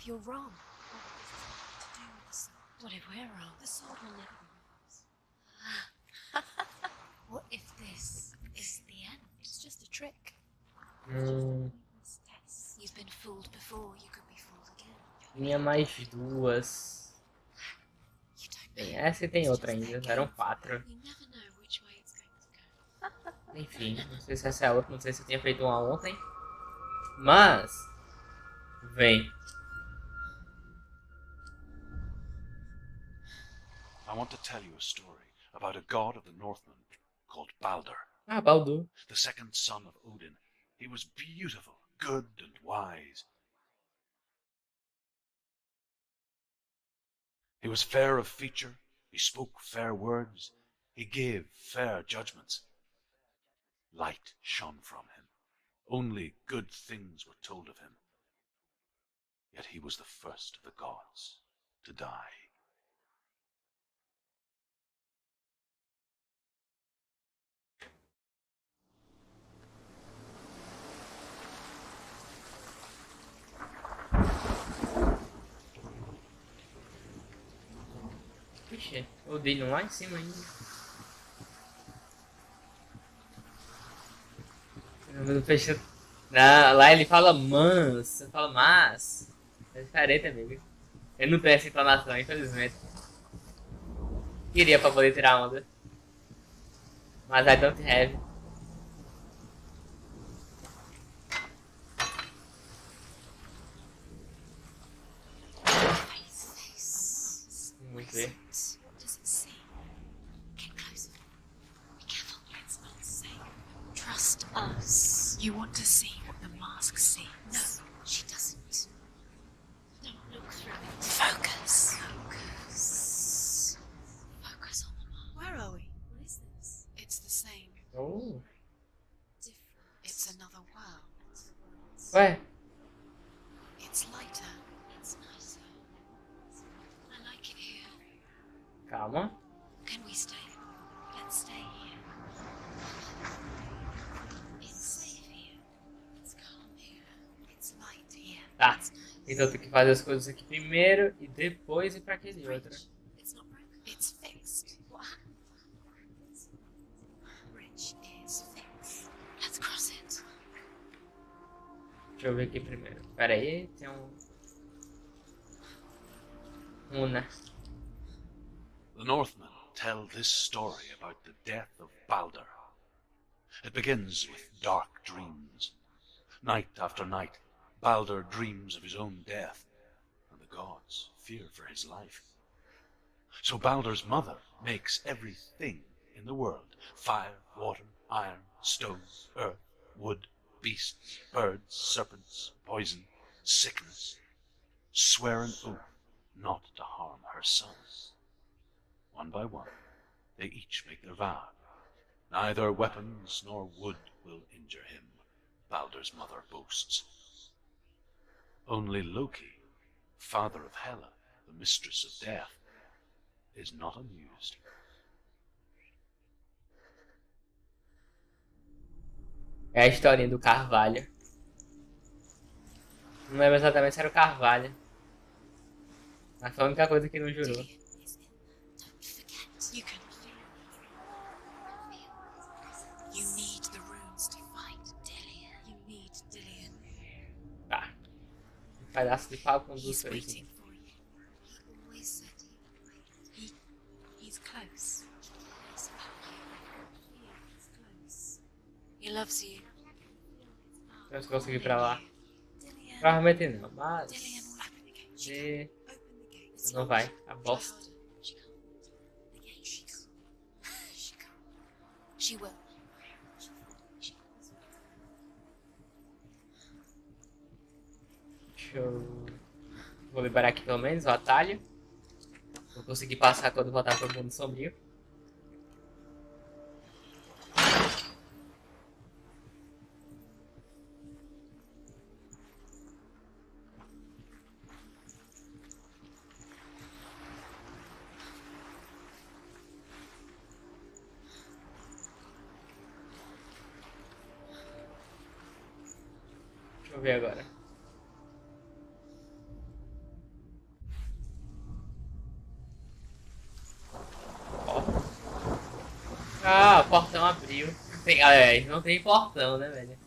you're wrong? What to do with the sword? What if we're wrong? The sword will never be yours. What if this is the end? It's just a trick. You've been fooled before, you could be fooled again. Tinha mais duas. Tem essa e tem outra ainda. Eram 4. Enfim, não sei se essa é a outra. Não sei se eu tinha feito uma ontem. Mas... vem. I want to tell you a story about a god of the Northmen called Baldur. Ah, Baldur. The second son of Odin. He was beautiful, good and wise. He was fair of feature, he spoke fair words, he gave fair judgments. Light shone from him. Only good things were told of him. Yet he was the first of the gods to die. Ixi, eu dei no lá em cima ainda. Não fecha. Não, lá ele fala mans, você fala mas. É diferente, amigo. Ele não tem essa entonação, infelizmente. Queria pra poder tirar onda. Mas I don't have. Vamos ver. What does it see? Get closer. Be careful, let's not say. Trust us. You want to see what the mask sees? No, she doesn't. Don't look through it. Focus. Focus. Focus on the mask. Where are we? What is this? It's the same. Oh. Different. It's another world. Ué? It's lighter. It's nicer. I like it here. Calma. Can we stay? Let's stay here. It's safe here. It's calm here. It's light here. Tá. It's nice. Então tem que fazer as coisas aqui primeiro e depois ir pra aquele outro. It's not broken. It's fixed. What happened? Bridge is fixed. Let's cross it. Deixa eu ver aqui primeiro. Pera aí, tem um... Una. The Northmen tell this story about the death of Baldur. It begins with dark dreams. Night after night, Baldur dreams of his own death, and the gods fear for his life. So Baldur's mother makes everything in the world: fire, water, iron, stone, earth, wood, beasts, birds, serpents, poison, sickness, swear an oath not to harm her sons. One by one, they each make their vow. Neither weapons nor wood will injure him, Baldur's mother boasts. Only Loki, father of Hela, the mistress of death, is not amused. É a historinha do Carvalho. Não lembro exatamente se era o Carvalho. Mas foi a única coisa que não jurou. Don't forget. You can feel it. You need the runes to fight Dillian. You need Dillian. Tá. Um pedaço de pau com duas He's coisas. waiting for you. He always said he would wait. He's close. He cares about you. He's close. He loves you. Eu se conseguir ir pra lá. Dillian. Provavelmente não, mas... Dillian will open the gate. Se... Open the gate. Não vai. A bosta. She can't. Again, she can't. She can't. She will. Deixa eu... Vou liberar aqui pelo menos o atalho. Vou conseguir passar quando voltar pro mundo sombrio. Deixa eu ver agora. Ah, o portão abriu. Tem, não tem portão, né, velho?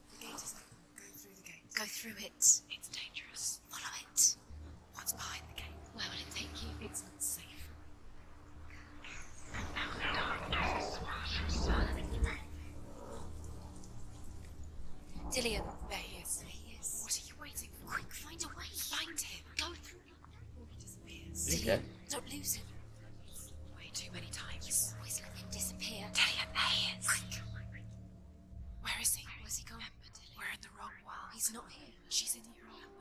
The gate is open. Go through the gate. Go through it. It's dangerous. Follow it. What's behind the gate? Where will it take you? It's not safe. Dillian, there he is. There he is. What are you waiting for? Quick, find a way. Find him. Go through it before he disappears. Okay. Don't lose him. Way too many times. You always let him disappear. Dillian, there he is. Quick. Where is he? Where's he gone? We're in the wrong world. He's not here. She's in the world.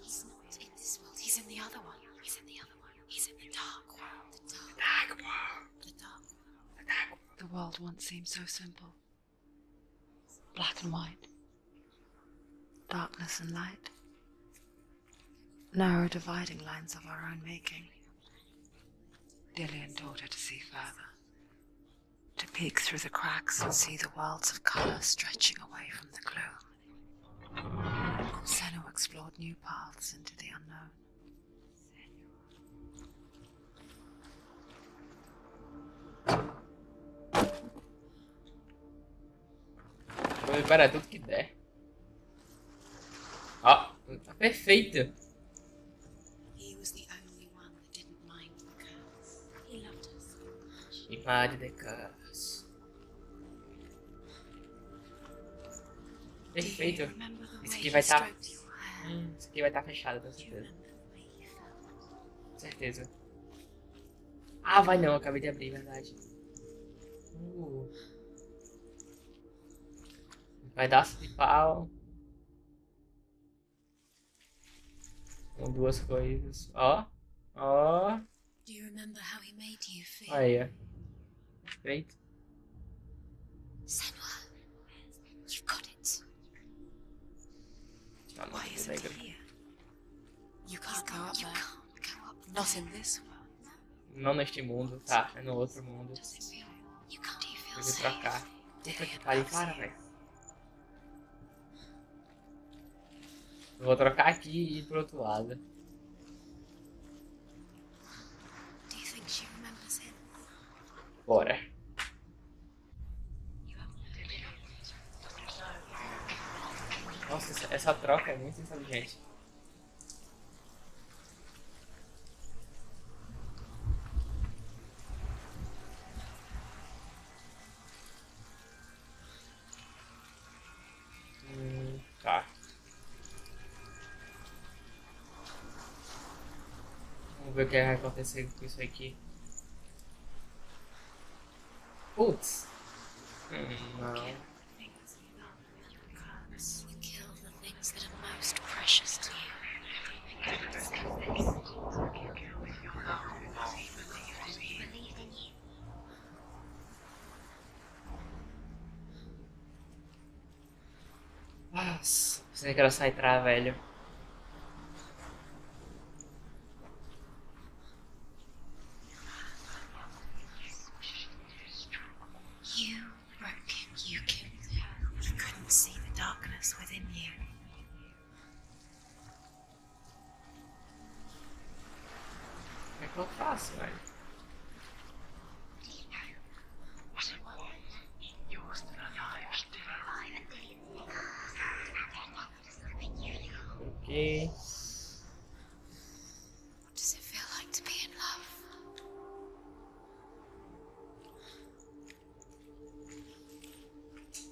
He's not in this world. He's in the other one. He's in the other one. He's in the dark world. The dark world. The dark world. The world once seemed so simple. Black and white. Darkness and light. Narrow dividing lines of our own making. Dillian taught her to see further. To peek through the cracks and see the worlds of colour stretching away from the gloom. Senua explored new paths into the unknown. Vou preparar tudo que der. Ó, tá perfeito. He was the only one that didn't mind the curse. He loved us so much. E pare de curse. Perfeito. Remember the Isso way aqui he vai estar. stroked your hair? Isso aqui vai estar fechado, com Do you certeza. remember the way he felt? Com certeza. Ah, vai não, eu acabei de abrir, verdade. Pedaço de pau. Com duas coisas. Ó. Ó. Do you remember how he made you feel? Aí, ó. Perfeito. Senua, you've got it. Ah, não, Why isn't legal. he here? You can't go up You there. can't go up Not there. in this world. Não neste mundo, tá? É no outro mundo. Does it feel? You can't. Do you feel Eu vou safe? trocar. Puta que Dillian pariu, loves para, you. velho. Eu vou trocar aqui e ir pro outro lado. Do you think she remembers him? Bora. Nossa, essa troca é muito inteligente. Tá. Vamos ver o que vai acontecer com isso aqui. Putz. Não. You kill the things that are most precious to you. Believe in you. Nossa, pensei que era só entrar, velho. You broke him. You killed him. You couldn't see the darkness within you. O que é que eu faço, velho? Ok. What does it feel like to be in love?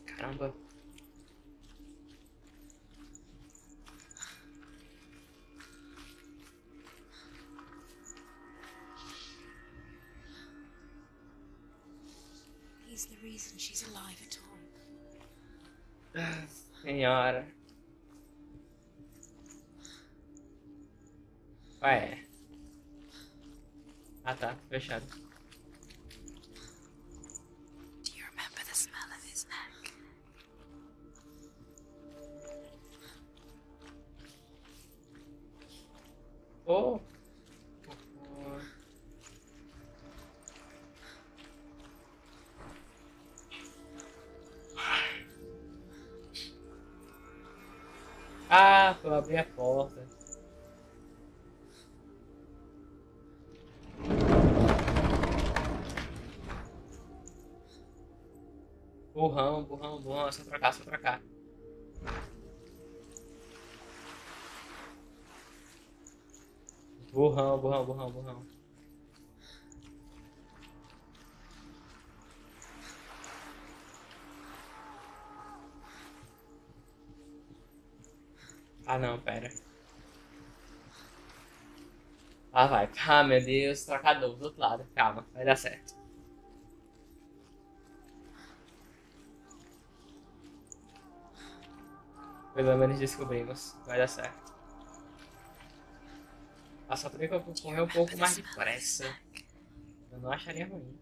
Caramba. He's the reason she's alive at all. Senhora. Ué. Ah tá, fechado. Do you remember the smell of his neck? Oh. Ah, eu abri a porta. Burrão, burrão, burrão. É só trocar, só trocar. Burrão, burrão, burrão, burrão. Ah, não, pera. Ah, vai. Ah, meu Deus. Trocador do outro lado. Calma, vai dar certo. Pelo menos descobrimos. Vai dar certo. Ah, só também que eu correr um pouco mais depressa. Eu não acharia ruim.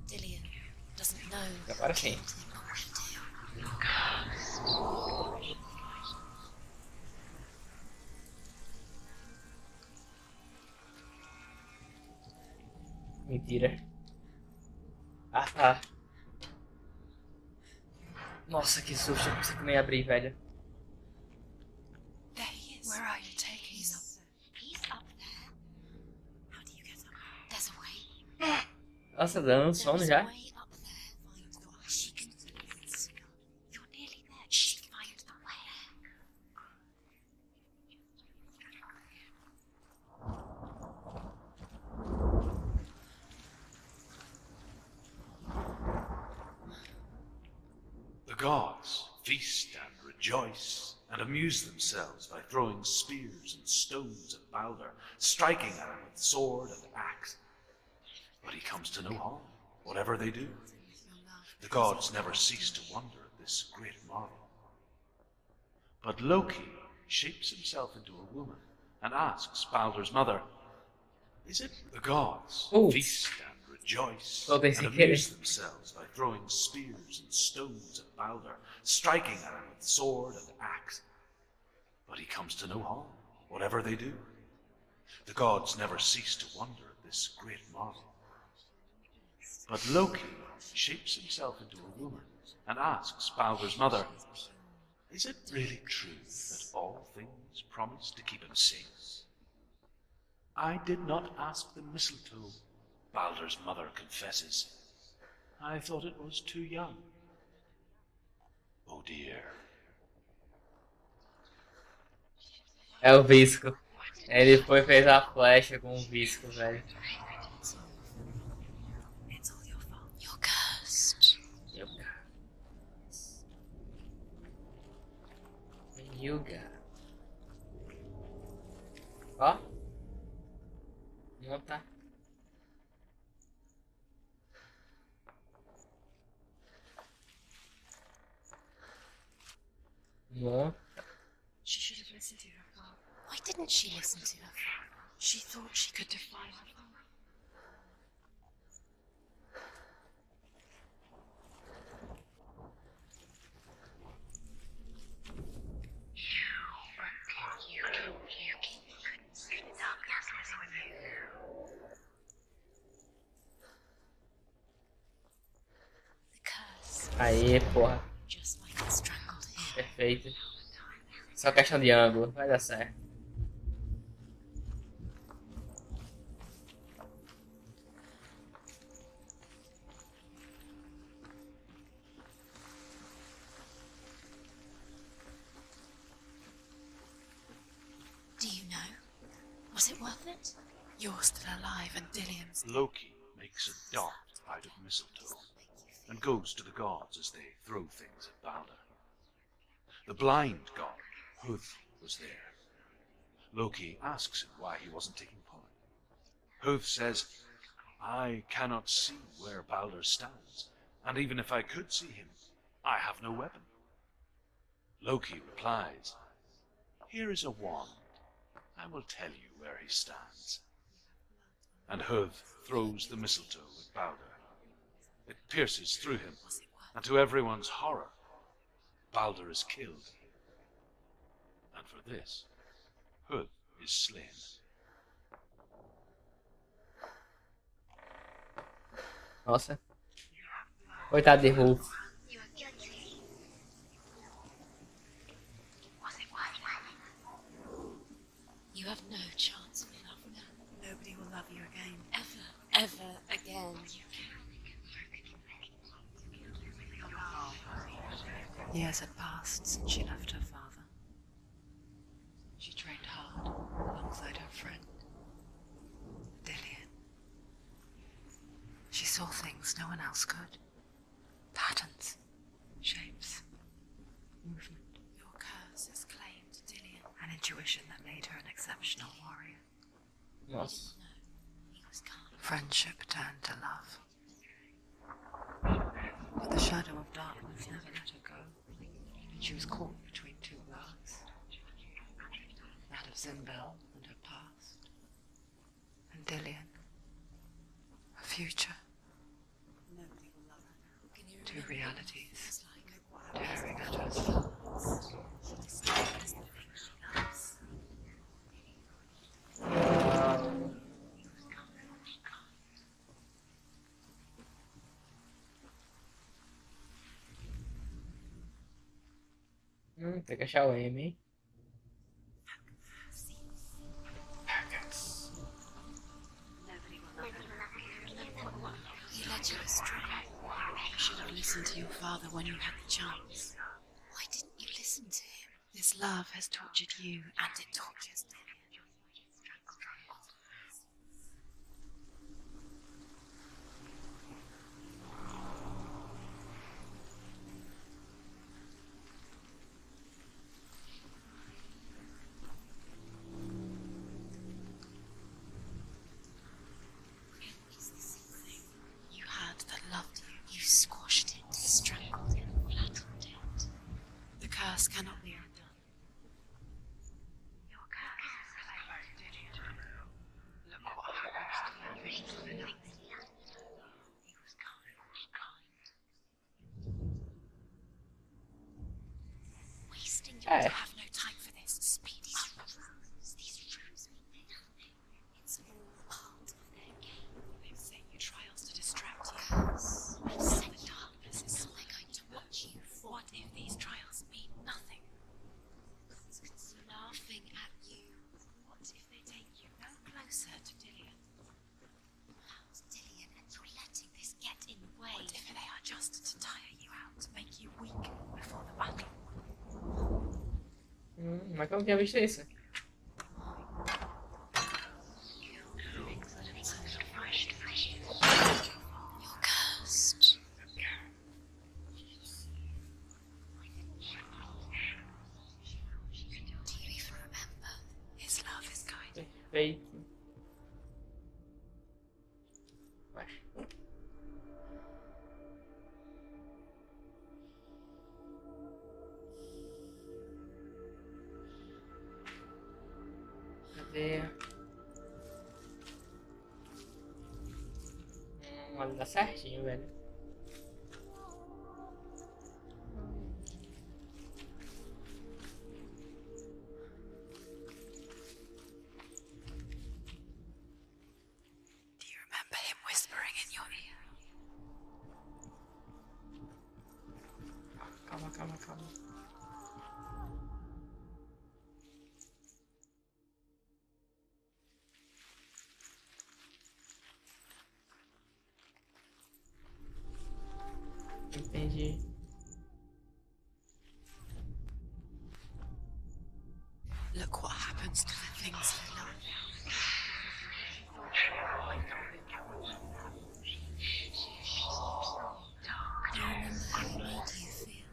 Dillian doesn't know. Agora sim. Mentira. Ah, tá. Nossa, que susto. Eu não consegui nem abrir, velho. There he is. Where are you taking us? He's up there. How do you get up there? There's a way. Nossa, dando sono There's já. a way up there. She can do it. You're nearly there. She find the way. The gods feast and rejoice and amuse themselves by throwing spears and stones at Balder, striking at him with sword and axe. But he comes to no harm, whatever they do. The gods never cease to wonder at this great marvel. But Loki shapes himself into a woman and asks Balder's mother, is it the gods Ooh. feast and rejoice Well, they and see amuse it. themselves by throwing spears and stones at Balder, striking at him with sword and axe? But he comes to no harm, whatever they do. The gods never cease to wonder at this great marvel. But Loki shapes himself into a woman and asks Balder's mother, is it really true that all things promise to keep him safe? I did not ask the mistletoe, Balder's mother confesses. I thought it was too young. Oh dear. É o visco. Ele foi e fez a flecha com o visco, velho. It's all your fault. You're cursed. Yuga. Ó. Monta. Monta. She should have listened to her father. Why didn't she listen to her father? She thought she could defy her father. The curse, Aê, porra. just like it strangled him. Perfeito. Só questão de ângulo. Vai dar certo. Do you know? Was it worth it? You're still alive and Dillian's. Loki makes a dart out of mistletoe and goes to the gods as they throw things at Balder. The blind god, Huth, was there. Loki asks him why he wasn't taking part. Huth says, I cannot see where Balder stands, and even if I could see him, I have no weapon. Loki replies, here is a wand. I will tell you where he stands. And Huth throws the mistletoe at Balder. It pierces through him, and to everyone's horror, Balder is killed. And for this, Huth is slain. Nossa. Coitado de Rolf. You are guilty. Was it worth it? You have no chance of love now. Nobody will love you again. Ever again. Years had passed since she left her father. She trained hard alongside her friend, Dillian. She saw things no one else could. Patterns, shapes, movement. Your curse has claimed Dillian. An intuition that made her an exceptional warrior. Nossa. No, he was kind. Friendship turned to love. But the shadow of darkness never let her go. She was caught between two worlds. That of Zimbel and her past. And Dillian. Her future. Nobody will love her now. Can you Two remember realities what it was like? tearing at her soul. She disguised the thing she loves. Tem que achar o M, hein? He led you astray. You should have listened to your father when you had the chance. Why didn't you listen to him? This love has tortured you. And it tortures Dillian. Is this thing you had that loved you? You squashed it, strangled it, flattened it. The curse cannot be undone. Your curse is claimed, Dillian. Look what happens to you. He was kind. Wasting your Hey. I have no time for this. Speedy. These rules mean nothing. It's all part of their game. They've set you trials to distract you. I've set the darkness is something going to watch you for. What if these trials mean nothing? It's laughing at you. What if they take you no closer to Dillian? How's Dillian and you're letting this get in the way? What if they are just to tire you out, to make you weak before the battle? Mas que eu não tinha visto isso. You're cursed. Do you even remember? His love is guiding. Perfeito. Vai. Cadê? Olha, dá certinho, velho. Do you remember him whispering in your ear? Calma, calma, calma. Entendi. Look what happens to the things you love. Do you remember how he made you feel?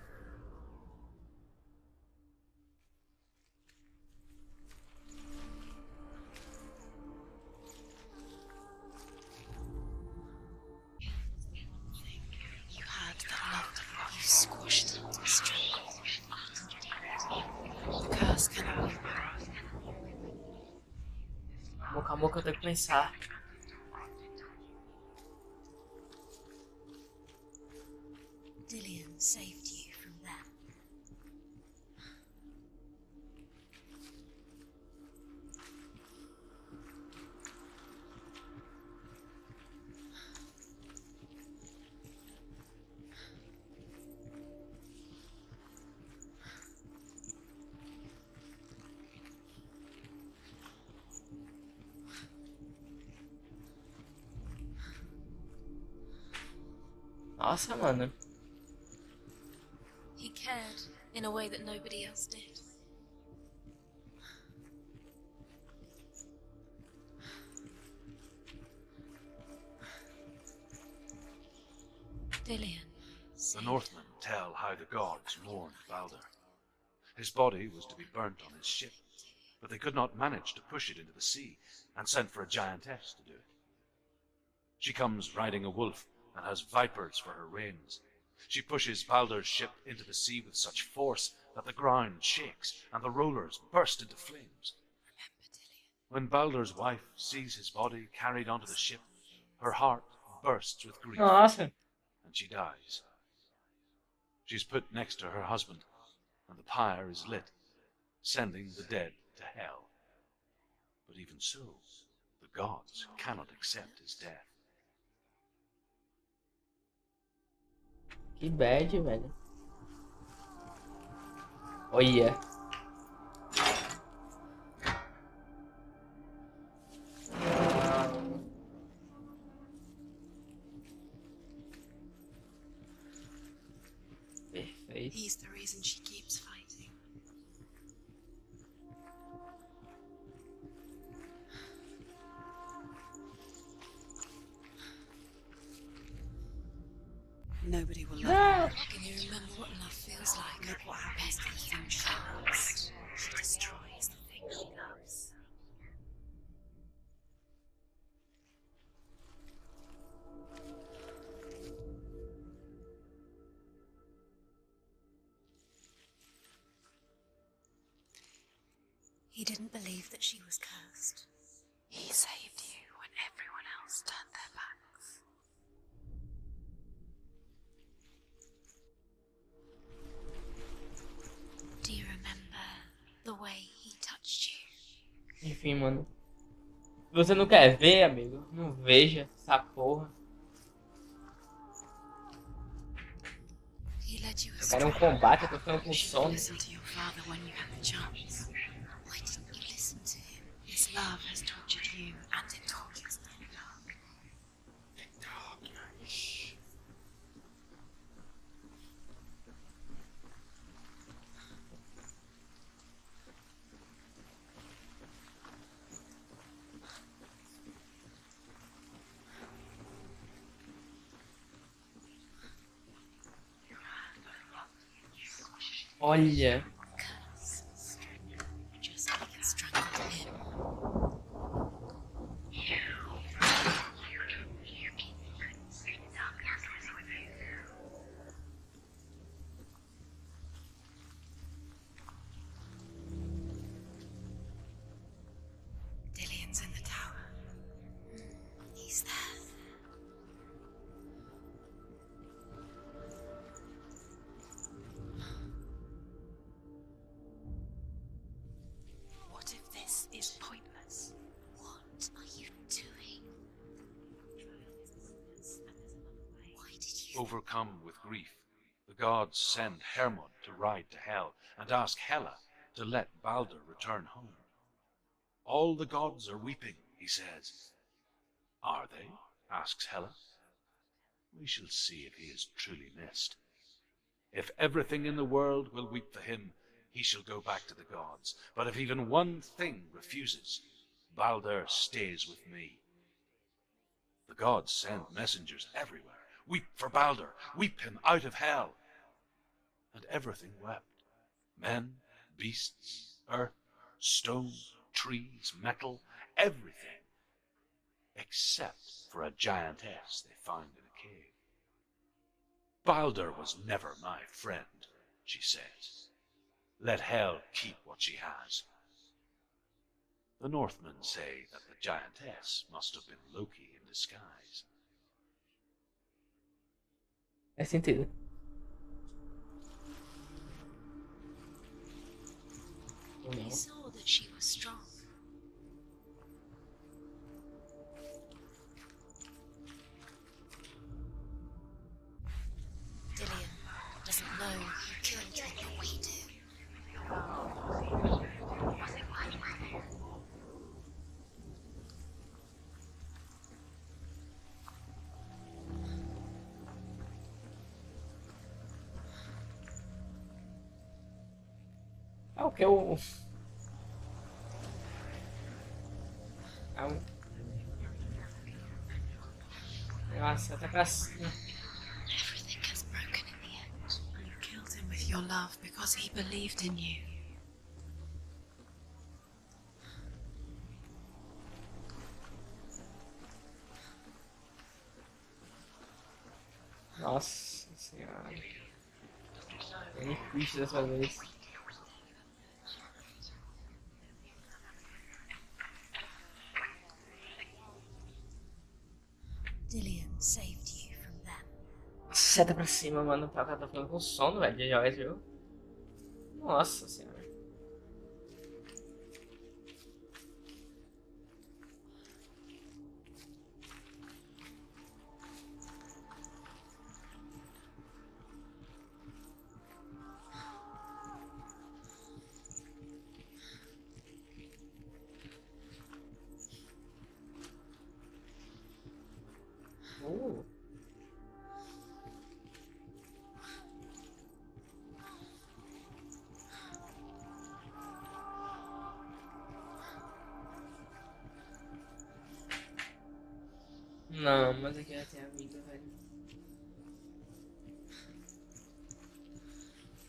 You had that loved you. You squashed it, strangled it. The curse cannot be broken. Boca a boca eu tenho que pensar. Dillian saved you from them. Nossa, mano. He cared in a way that nobody else did. Dillian. The Northmen tell how the gods mourned Balder. His body was to be burnt on his ship, but they could not manage to push it into the sea, and sent for a giantess to do it. She comes riding a wolf and has vipers for her reins. She pushes Balder's ship into the sea with such force that the ground shakes and the rollers burst into flames. When Balder's wife sees his body carried onto the ship, her heart bursts with grief Nossa. and she dies. She's put next to her husband, and the pyre is lit, sending the dead to hell. But even so, the gods cannot accept his death. Que bad, velho. Olha. Perfeito. He's the reason she keeps fighting. Nobody will love Can you remember what love feels like? Look what happens to the thing she loves. She destroys the thing she loves. He didn't believe that she was cursed. He saved you when everyone else turned their backs. Do you remember the way he touched you? Enfim, mano. Se você não quer ver, amigo, não veja essa porra. He led you Eu astray. quero um combate, eu tô ficando com You should sono. listen to your father when you had the chance. Why didn't you listen to him? His love has tortured you, and it tortures the dark. Olha. Curse. Just like it strangled him. Dillian's in the tower. He's there. What if this is pointless? What are you doing? Why did you? Overcome with grief, the gods send Hermod to ride to Hell and ask Hela to let Balder return home. All the gods are weeping, he says. Are they? Asks Hela. We shall see if he is truly missed. If everything in the world will weep for him, he shall go back to the gods. But if even one thing refuses, Balder stays with me. The gods send messengers everywhere. Weep for Balder, weep him out of hell. And everything wept. Men, beasts, earth, stone, trees, metal, everything. Except for a giantess they found in a cave. Balder was never my friend, she says. Let Hel keep what she has. The Northmen say that the giantess must have been Loki in disguise. Faz sentido. Ou He não. saw that she was strong. Dillian doesn't know who killed him, but we do. É o que eu. É um. Nossa, até pra cima. Everything gets broken in the end. You killed him with your love because he believed in you. Nossa senhora. É difícil dessa vez. Dillian saved you from them. Seta pra cima, mano. O cara tá ficando com sono, velho, de jogar esse jogo. Nossa senhora. Uh. Não, mas aqui já tem amiga, velho.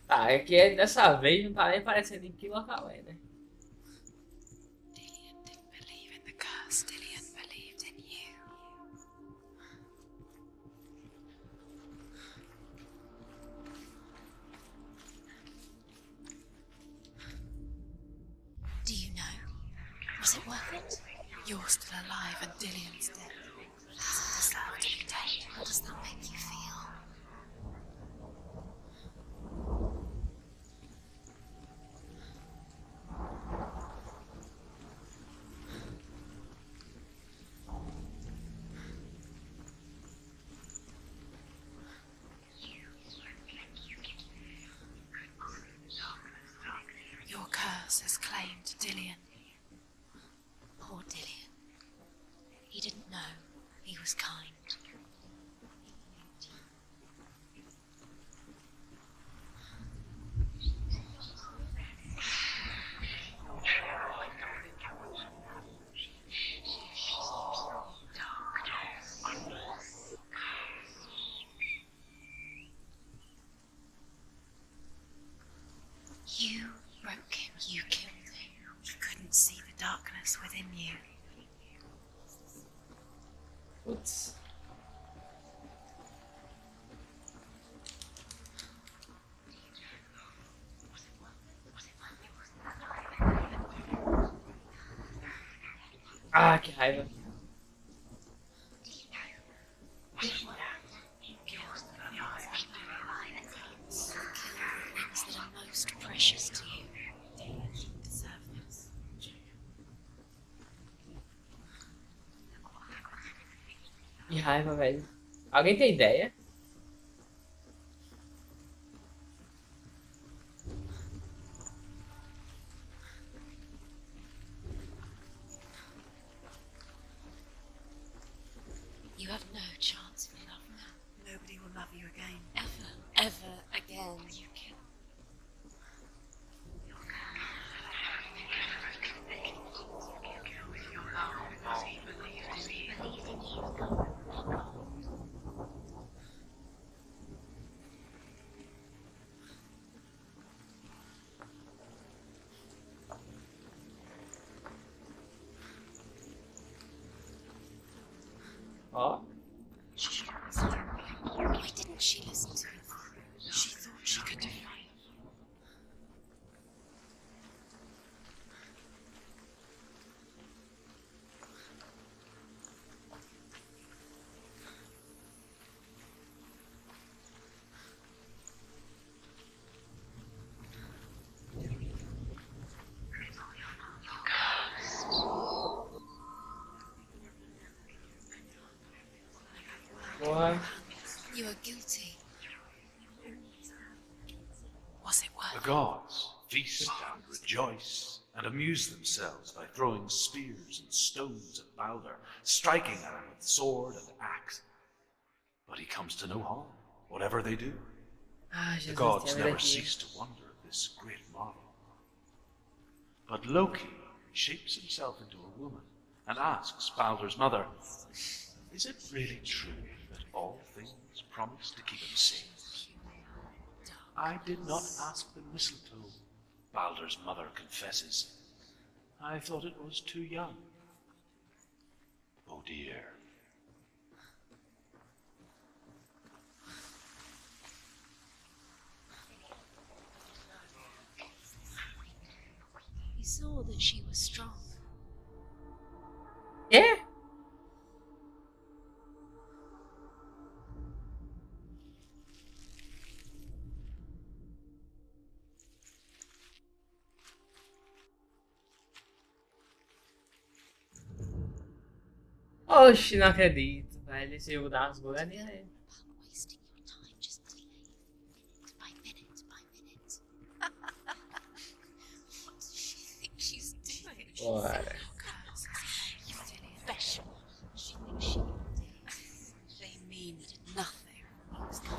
Tá, é que dessa vez não tá nem parecendo em que local é, né? Dillian didn't believe in the curse. Dillian believed in you. Do you know? Was it worth it? You're still alive and Dillian's dead. He doesn't deserve to be dead. How does that make you feel? Your curse has claimed Dillian. Poor Dillian. He didn't know. He was kind. You broke him. You killed him. He couldn't see the darkness within you. Putz. Ah, que raiva. Things that are most precious to you. You deserve this. Que raiva, velho. Alguém tem ideia? You have no chance for love now. Nobody will love you again. Ever again. You kill. Ó. Why didn't she listen to him? She thought she could defy him. Boa. You are guilty. Was it worth The it? gods feast and rejoice and amuse themselves by throwing spears and stones at Balder, striking at him with sword and axe. But he comes to no harm, whatever they do. Ah, The Jesus, gods tem a ver never aqui. cease to wonder at this great marvel. But Loki shapes himself into a woman and asks Balder's mother, "Is it really true that all things promise to keep him safe?" "I did not ask the mistletoe," Balder's mother confesses. "I thought it was too young." Oh dear. He saw that she was strong. Yeah. Oxi, não acredito, velho. Esse jogo dá umas bugadinhas aí. About wasting your time just delaying minute by minute by minute. What does she think she's doing? Bora. Special. She thinks she can do it. They mean nothing.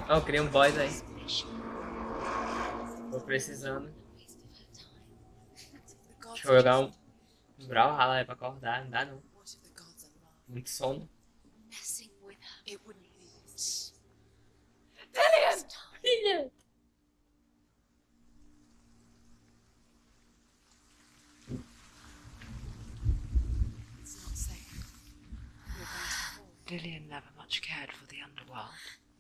Oh, criei um boss aí. Special. Tô precisando. Waste of her time. The gods Deixa eu jogar um Brawlhalla aí pra acordar. Não dá não. What if the gods are love? Muito sono. Messing with her. It wouldn't be. Delian! Filha! It's not safe. You're going to fall. Lillian never much cared for the underworld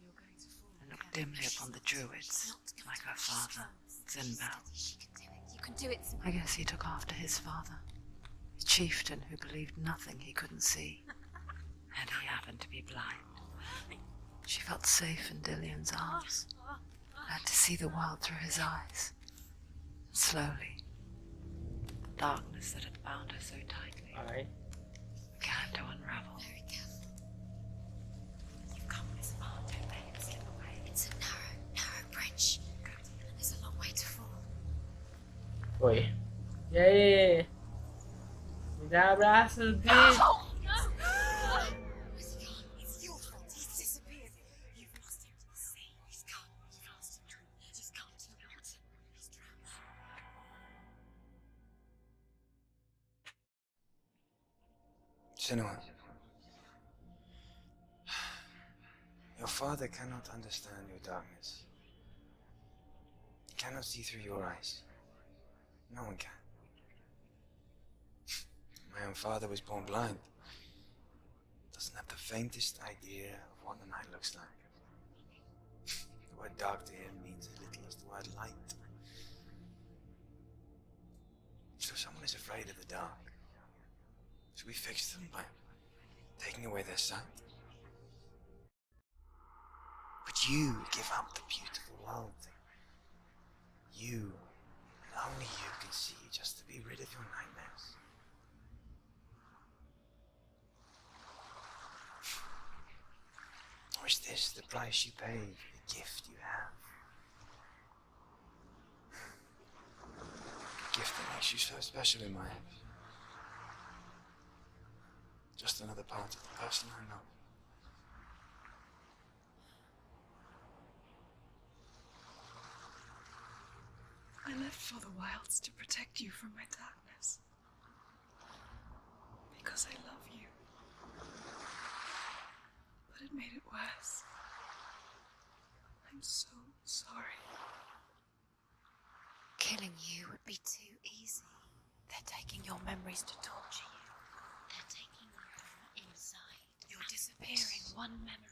You're going to fall. and looked dimly upon the druids, like her father, Zinbel. She can do it. You can do it. I guess he took after his father, a chieftain who believed nothing he couldn't see, and he happened to be blind. She felt safe in Dillian's arms, had to see the world through his eyes. Slowly, the darkness that had bound her so tightly Ai. began to unravel. Very careful. You've come this far, don't let him slip away. It's a narrow bridge. And there's a long way to fall. Foi. E aí? Me dá um abraço, bicho. Where's he gone? It's your fault. He's disappeared. You've lost him to the sea. He's gone. You've lost him. He's gone to the mountain. He's drowned. Senua, your father cannot understand your darkness. He cannot see through your eyes. No one can. My own father was born blind. Doesn't have the faintest idea of what the night looks like. The word dark to him means as little as the word light. So someone is afraid of the dark. So we fix them by taking away their sight. But you give up the beautiful world. You, and only you can see just to be rid of your nightmares. Or is this the price you pay for the gift you have? A gift that makes you so special in my eyes. Just another part of the person I know. I left for the wilds to protect you from my darkness. Because I love you. But it made it worse. I'm so sorry. Killing you would be too easy. They're taking your memories to torture you. They're taking you from inside. You're disappearing one memory